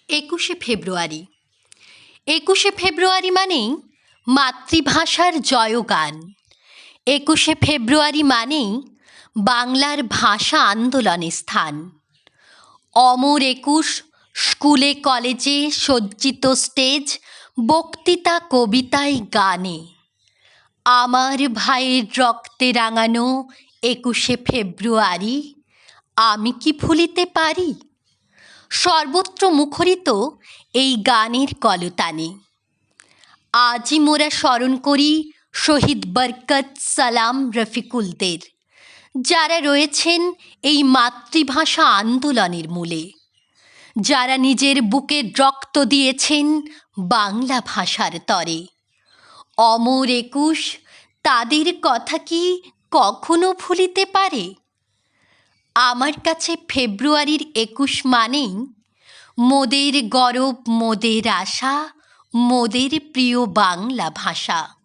একুশে ফেব্রুয়ারি। ২১শে ফেব্রুয়ারি মানেই মাতৃভাষার জয়গান। ২১শে ফেব্রুয়ারি মানেই বাংলার ভাষা আন্দোলনের স্থান। অমর ২১ স্কুলে কলেজে সজ্জিত স্টেজ, বক্তৃতা কবিতায় গানে। আমার ভাইয়ের রক্তে রাঙানো ২১শে ফেব্রুয়ারি আমি কি ভুলিতে পারি? সর্বত্র মুখরিত এই গানের কলতানে। আজই মোরা স্মরণ করি শহীদ বরকত সালাম রফিকুলদের, যারা রয়েছেন এই মাতৃভাষা আন্দোলনের মূলে, যারা নিজের বুকের রক্ত দিয়েছেন বাংলা ভাষার তরে। অমর ২১ তাদের কথা কি কখনো ভুলিতে পারে? আমার কাছে ফেব্রুয়ারির ২১ মানেই মোদের গরব, মোদের আশা, মোদের প্রিয় বাংলা ভাষা।